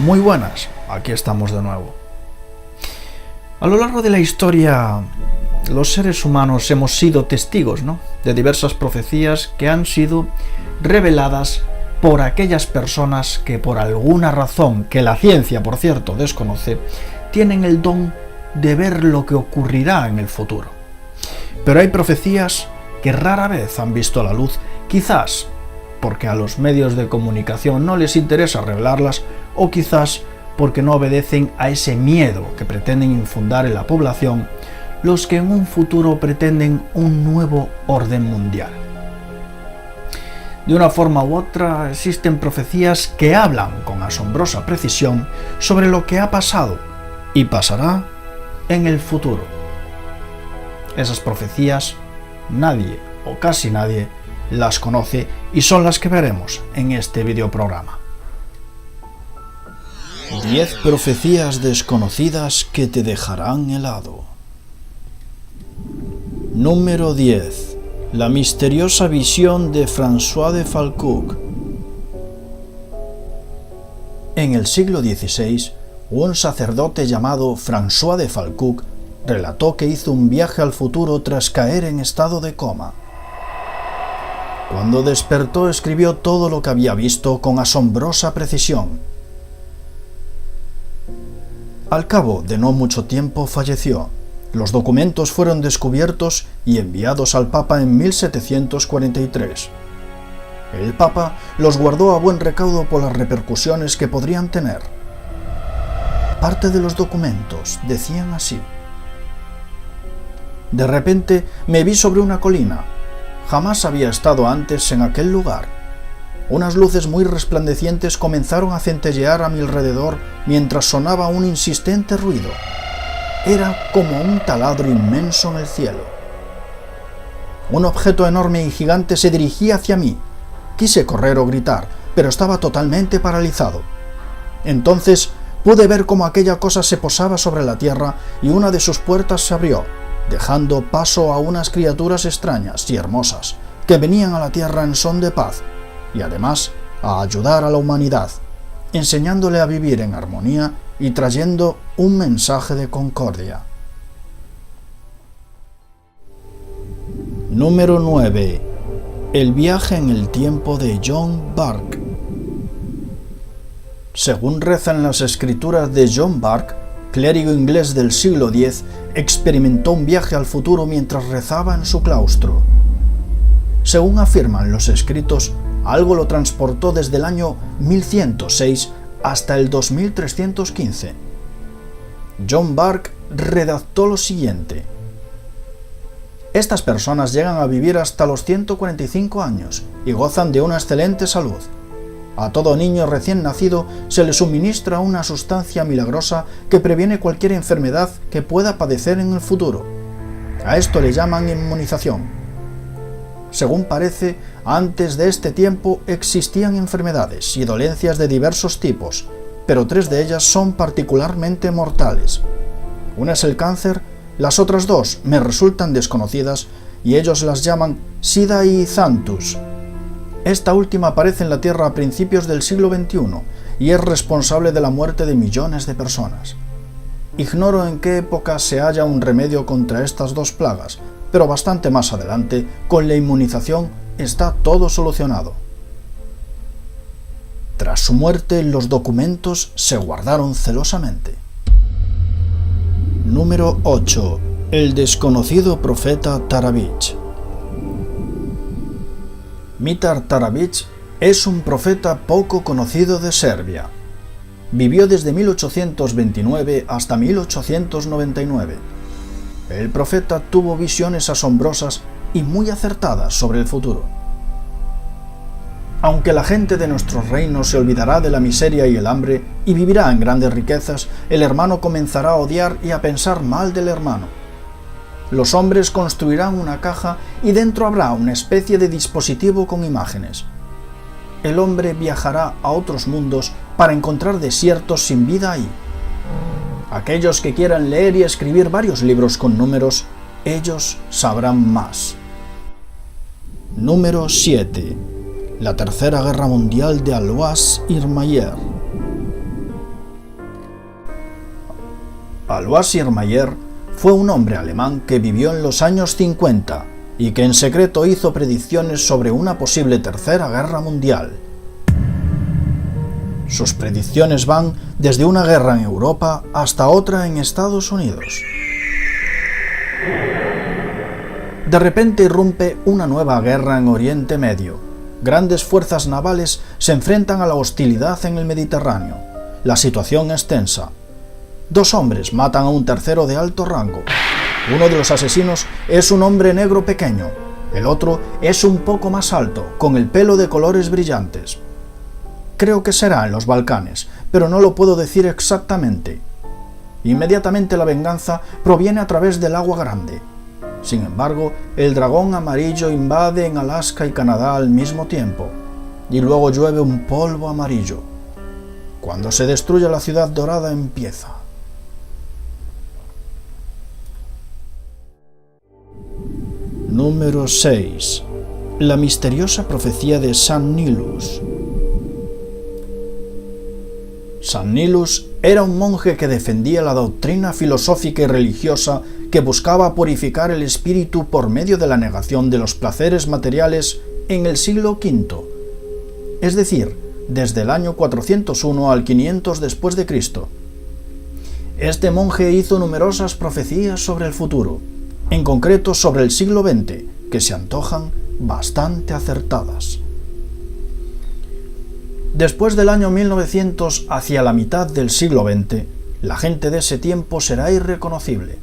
Muy buenas, aquí estamos de nuevo. A lo largo de la historia, los seres humanos hemos sido testigos, de diversas profecías que han sido reveladas por aquellas personas que por alguna razón, que la ciencia, por cierto, desconoce, tienen el don de ver lo que ocurrirá en el futuro. Pero hay profecías que rara vez han visto la luz, quizás porque a los medios de comunicación no les interesa revelarlas, o quizás porque no obedecen a ese miedo que pretenden infundar en la población los que en un futuro pretenden un nuevo orden mundial. De una forma u otra, existen profecías que hablan con asombrosa precisión sobre lo que ha pasado y pasará en el futuro. Esas profecías nadie o casi nadie las conoce y son las que veremos en este videoprograma. 10 profecías desconocidas que te dejarán helado. Número 10. La misteriosa visión de François de Foucault. En el siglo XVI, un sacerdote llamado François de Foucault relató que hizo un viaje al futuro tras caer en estado de coma. Cuando despertó, escribió todo lo que había visto con asombrosa precisión. Al cabo de no mucho tiempo falleció. Los documentos fueron descubiertos y enviados al Papa en 1743. El Papa los guardó a buen recaudo por las repercusiones que podrían tener. Parte de los documentos decían así: de repente me vi sobre una colina. Jamás había estado antes en aquel lugar. Unas luces muy resplandecientes comenzaron a centellear a mi alrededor mientras sonaba un insistente ruido. Era como un taladro inmenso en el cielo. Un objeto enorme y gigante se dirigía hacia mí. Quise correr o gritar, pero estaba totalmente paralizado. Entonces pude ver cómo aquella cosa se posaba sobre la tierra y una de sus puertas se abrió, dejando paso a unas criaturas extrañas y hermosas que venían a la tierra en son de paz y además a ayudar a la humanidad, enseñándole a vivir en armonía y trayendo un mensaje de concordia. Número 9. El viaje en el tiempo de John Burke. Según rezan las escrituras de John Burke, clérigo inglés del siglo X, experimentó un viaje al futuro mientras rezaba en su claustro. Según afirman los escritos, algo lo transportó desde el año 1106 hasta el 2315. John Burke redactó lo siguiente: estas personas llegan a vivir hasta los 145 años y gozan de una excelente salud. A todo niño recién nacido se le suministra una sustancia milagrosa que previene cualquier enfermedad que pueda padecer en el futuro. A esto le llaman inmunización. Según parece, antes de este tiempo existían enfermedades y dolencias de diversos tipos, pero 3 de ellas son particularmente mortales. Una es el cáncer, las otras 2 me resultan desconocidas y ellos las llaman sida y xanthus. Esta última aparece en la Tierra a principios del siglo XXI y es responsable de la muerte de millones de personas. Ignoro en qué época se halla un remedio contra estas 2 plagas, pero bastante más adelante, con la inmunización, está todo solucionado. Tras su muerte, los documentos se guardaron celosamente. Número 8. El desconocido profeta Taravich. Mitar Taravich es un profeta poco conocido de Serbia. Vivió desde 1829 hasta 1899. El profeta tuvo visiones asombrosas y muy acertadas sobre el futuro. Aunque la gente de nuestro reino se olvidará de la miseria y el hambre y vivirá en grandes riquezas, el hermano comenzará a odiar y a pensar mal del hermano. Los hombres construirán una caja y dentro habrá una especie de dispositivo con imágenes. El hombre viajará a otros mundos para encontrar desiertos sin vida ahí. Aquellos que quieran leer y escribir varios libros con números, ellos sabrán más. Número 7. La Tercera Guerra Mundial de Alois Irmayer. Alois Irmayer fue un hombre alemán que vivió en los años 50 y que en secreto hizo predicciones sobre una posible tercera guerra mundial. Sus predicciones van desde una guerra en Europa hasta otra en Estados Unidos. De repente irrumpe una nueva guerra en Oriente Medio. Grandes fuerzas navales se enfrentan a la hostilidad en el Mediterráneo. La situación es tensa. 2 hombres matan a un tercero de alto rango. Uno de los asesinos es un hombre negro pequeño. El otro es un poco más alto, con el pelo de colores brillantes. Creo que será en los Balcanes, pero no lo puedo decir exactamente. Inmediatamente la venganza proviene a través del agua grande. Sin embargo, el dragón amarillo invade en Alaska y Canadá al mismo tiempo, y luego llueve un polvo amarillo. Cuando se destruye la ciudad dorada empieza. Número 6. La misteriosa profecía de San Nilus. San Nilus era un monje que defendía la doctrina filosófica y religiosa que buscaba purificar el espíritu por medio de la negación de los placeres materiales en el siglo V, es decir, desde el año 401 al 500 después de Cristo. Este monje hizo numerosas profecías sobre el futuro, en concreto sobre el siglo XX, que se antojan bastante acertadas. Después del año 1900 hacia la mitad del siglo XX, la gente de ese tiempo será irreconocible.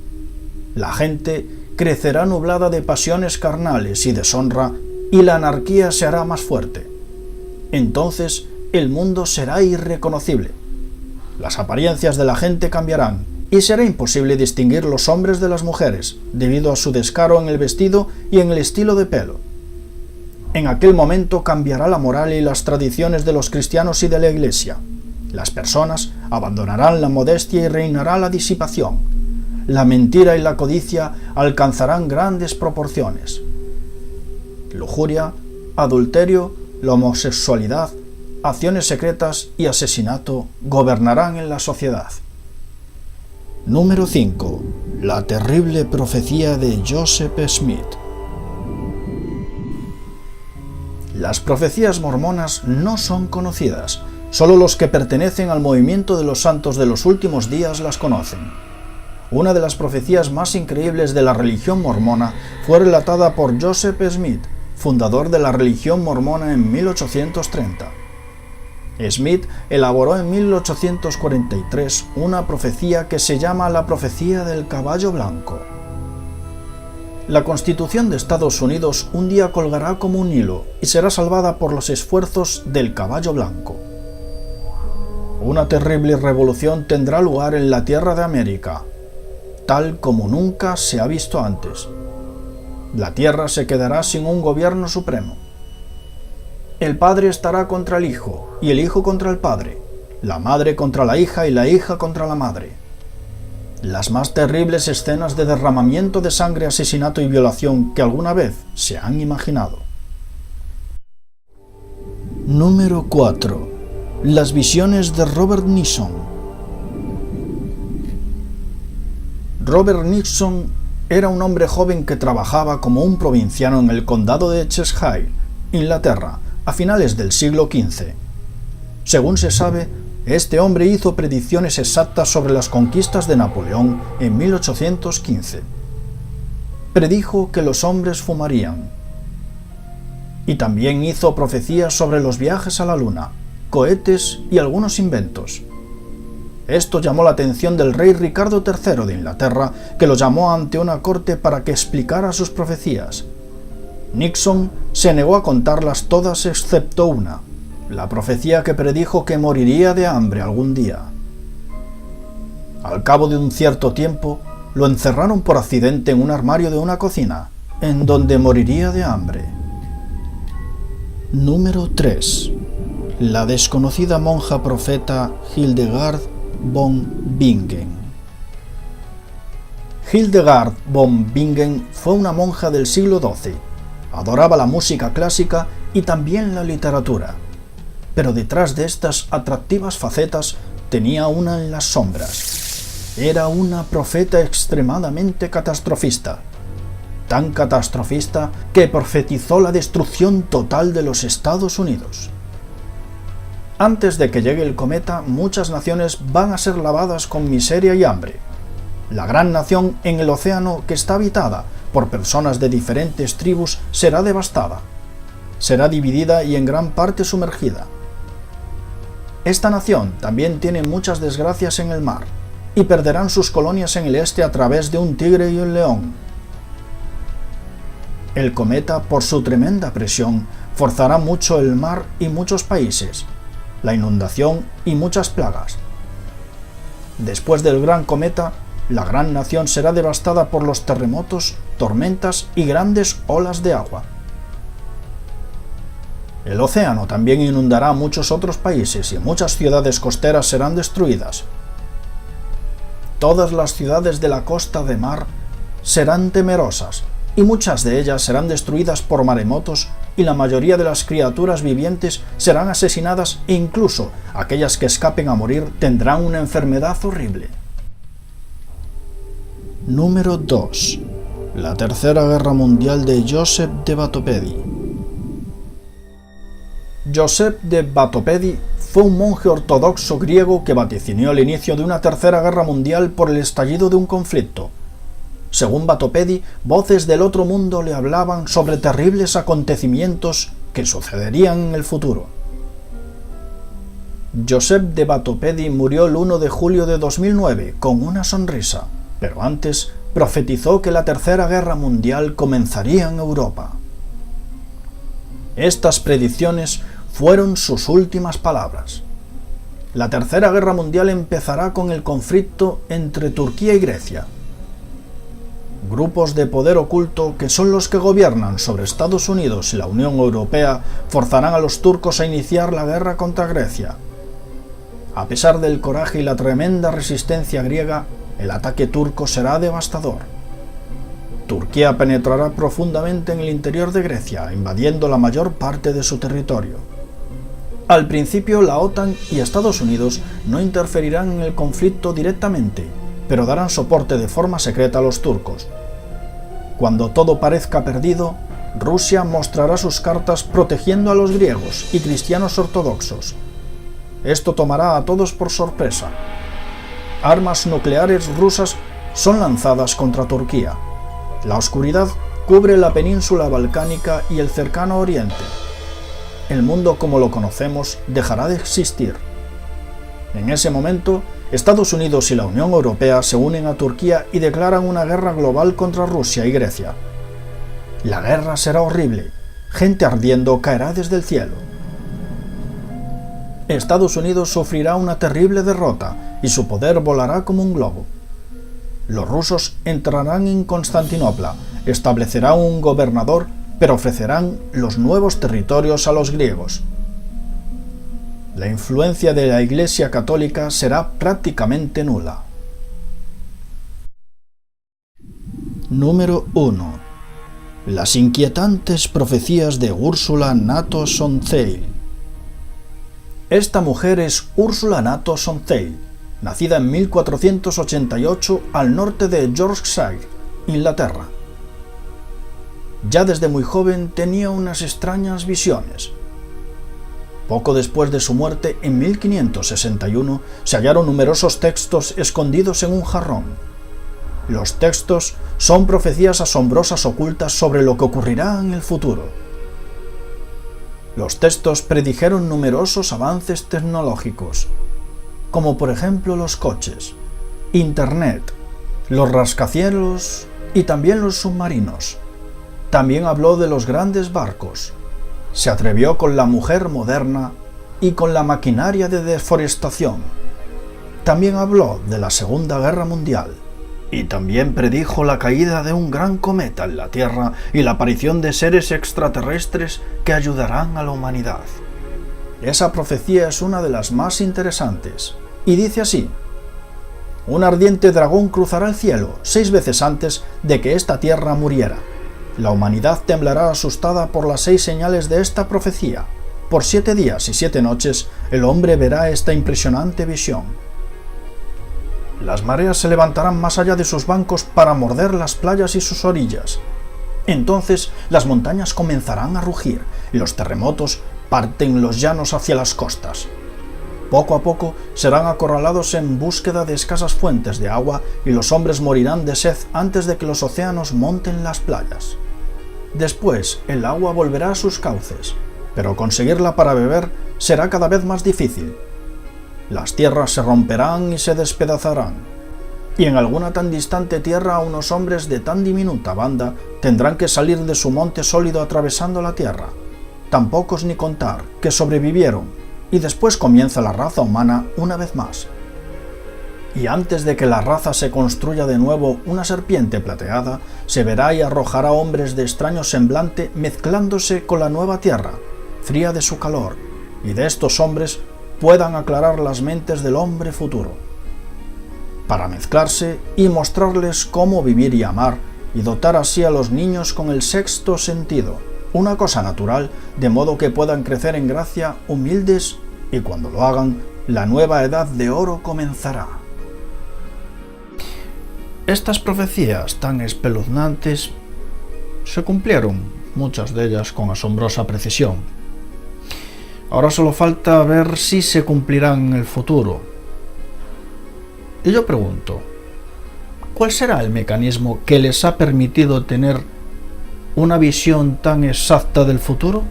La gente crecerá nublada de pasiones carnales y deshonra, y la anarquía se hará más fuerte. Entonces el mundo será irreconocible. Las apariencias de la gente cambiarán, y será imposible distinguir los hombres de las mujeres, debido a su descaro en el vestido y en el estilo de pelo. En aquel momento cambiará la moral y las tradiciones de los cristianos y de la Iglesia. Las personas abandonarán la modestia y reinará la disipación. La mentira y la codicia alcanzarán grandes proporciones. Lujuria, adulterio, la homosexualidad, acciones secretas y asesinato gobernarán en la sociedad. Número 5. La terrible profecía de Joseph Smith. Las profecías mormonas no son conocidas, solo los que pertenecen al movimiento de los santos de los últimos días las conocen. Una de las profecías más increíbles de la religión mormona fue relatada por Joseph Smith, fundador de la religión mormona en 1830. Smith elaboró en 1843 una profecía que se llama la profecía del caballo blanco. La Constitución de Estados Unidos un día colgará como un hilo y será salvada por los esfuerzos del caballo blanco. Una terrible revolución tendrá lugar en la tierra de América, tal como nunca se ha visto antes. La tierra se quedará sin un gobierno supremo. El padre estará contra el hijo, y el hijo contra el padre, la madre contra la hija y la hija contra la madre. Las más terribles escenas de derramamiento de sangre, asesinato y violación que alguna vez se han imaginado. Número 4. Las visiones de Robert Nixon. Robert Nixon era un hombre joven que trabajaba como un provinciano en el condado de Cheshire, Inglaterra, a finales del siglo XV. Según se sabe, este hombre hizo predicciones exactas sobre las conquistas de Napoleón en 1815. Predijo que los hombres fumarían. Y también hizo profecías sobre los viajes a la luna, cohetes y algunos inventos. Esto llamó la atención del rey Ricardo III de Inglaterra, que lo llamó ante una corte para que explicara sus profecías. Nixon se negó a contarlas todas excepto una, la profecía que predijo que moriría de hambre algún día. Al cabo de un cierto tiempo, lo encerraron por accidente en un armario de una cocina, en donde moriría de hambre. Número 3. La desconocida monja profeta Hildegard von Bingen. Hildegard von Bingen fue una monja del siglo XII. Adoraba la música clásica y también la literatura. Pero detrás de estas atractivas facetas tenía una en las sombras. Era una profeta extremadamente catastrofista, tan catastrofista que profetizó la destrucción total de los Estados Unidos. Antes de que llegue el cometa, muchas naciones van a ser lavadas con miseria y hambre. La gran nación en el océano, que está habitada por personas de diferentes tribus, será devastada. Será dividida y en gran parte sumergida. Esta nación también tiene muchas desgracias en el mar, y perderán sus colonias en el este a través de un tigre y un león. El cometa, por su tremenda presión, forzará mucho el mar y muchos países, la inundación y muchas plagas. Después del gran cometa, la gran nación será devastada por los terremotos, tormentas y grandes olas de agua. El océano también inundará muchos otros países y muchas ciudades costeras serán destruidas. Todas las ciudades de la costa de mar serán temerosas y muchas de ellas serán destruidas por maremotos y la mayoría de las criaturas vivientes serán asesinadas e incluso aquellas que escapen a morir tendrán una enfermedad horrible. Número 2. La Tercera Guerra Mundial de Joseph de Batopedi. Joseph de Batopedi fue un monje ortodoxo griego que vaticinió el inicio de una tercera guerra mundial por el estallido de un conflicto. Según Batopedi, voces del otro mundo le hablaban sobre terribles acontecimientos que sucederían en el futuro. Joseph de Batopedi murió el 1 de julio de 2009 con una sonrisa, pero antes profetizó que la Tercera Guerra Mundial comenzaría en Europa. Estas predicciones fueron sus últimas palabras. La Tercera Guerra Mundial empezará con el conflicto entre Turquía y Grecia. Grupos de poder oculto, que son los que gobiernan sobre Estados Unidos y la Unión Europea, forzarán a los turcos a iniciar la guerra contra Grecia. A pesar del coraje y la tremenda resistencia griega, el ataque turco será devastador. Turquía penetrará profundamente en el interior de Grecia, invadiendo la mayor parte de su territorio. Al principio, la OTAN y Estados Unidos no interferirán en el conflicto directamente, pero darán soporte de forma secreta a los turcos. Cuando todo parezca perdido, Rusia mostrará sus cartas protegiendo a los griegos y cristianos ortodoxos. Esto tomará a todos por sorpresa. Armas nucleares rusas son lanzadas contra Turquía. La oscuridad cubre la península balcánica y el cercano oriente. El mundo como lo conocemos dejará de existir. En ese momento, Estados Unidos y la Unión Europea se unen a Turquía y declaran una guerra global contra Rusia y Grecia. La guerra será horrible. Gente ardiendo caerá desde el cielo. Estados Unidos sufrirá una terrible derrota y su poder volará como un globo. Los rusos entrarán en Constantinopla, establecerán un gobernador, pero ofrecerán los nuevos territorios a los griegos. La influencia de la Iglesia Católica será prácticamente nula. Número 1. Las inquietantes profecías de Ursula Nato Sonthail. Esta mujer es Ursula Nato Sonthail, nacida en 1488 al norte de Yorkshire, Inglaterra. Ya desde muy joven tenía unas extrañas visiones. Poco después de su muerte, en 1561, se hallaron numerosos textos escondidos en un jarrón. Los textos son profecías asombrosas ocultas sobre lo que ocurrirá en el futuro. Los textos predijeron numerosos avances tecnológicos, como por ejemplo los coches, Internet, los rascacielos y también los submarinos. También habló de los grandes barcos. Se atrevió con la mujer moderna y con la maquinaria de deforestación. También habló de la Segunda Guerra Mundial. Y también predijo la caída de un gran cometa en la Tierra y la aparición de seres extraterrestres que ayudarán a la humanidad. Esa profecía es una de las más interesantes, y dice así: un ardiente dragón cruzará el cielo 6 veces antes de que esta tierra muriera. La humanidad temblará asustada por las 6 señales de esta profecía. Por 7 días y 7 noches el hombre verá esta impresionante visión. Las mareas se levantarán más allá de sus bancos para morder las playas y sus orillas. Entonces las montañas comenzarán a rugir y los terremotos parten los llanos hacia las costas. Poco a poco serán acorralados en búsqueda de escasas fuentes de agua y los hombres morirán de sed antes de que los océanos monten las playas. Después el agua volverá a sus cauces, pero conseguirla para beber será cada vez más difícil. Las tierras se romperán y se despedazarán, y en alguna tan distante tierra unos hombres de tan diminuta banda tendrán que salir de su monte sólido atravesando la tierra, tan pocos ni contar, que sobrevivieron, y después comienza la raza humana una vez más. Y antes de que la raza se construya de nuevo una serpiente plateada, se verá y arrojará hombres de extraño semblante mezclándose con la nueva tierra, fría de su calor, y de estos hombres puedan aclarar las mentes del hombre futuro, para mezclarse y mostrarles cómo vivir y amar, y dotar así a los niños con el sexto sentido, una cosa natural, de modo que puedan crecer en gracia humildes, y cuando lo hagan, la nueva edad de oro comenzará. Estas profecías tan espeluznantes se cumplieron, muchas de ellas con asombrosa precisión. Ahora solo falta ver si se cumplirán en el futuro. Y yo pregunto, ¿cuál será el mecanismo que les ha permitido tener una visión tan exacta del futuro?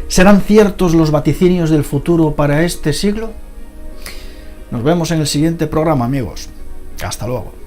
¿Serán ciertos los vaticinios del futuro para este siglo? Nos vemos en el siguiente programa, amigos. Hasta luego.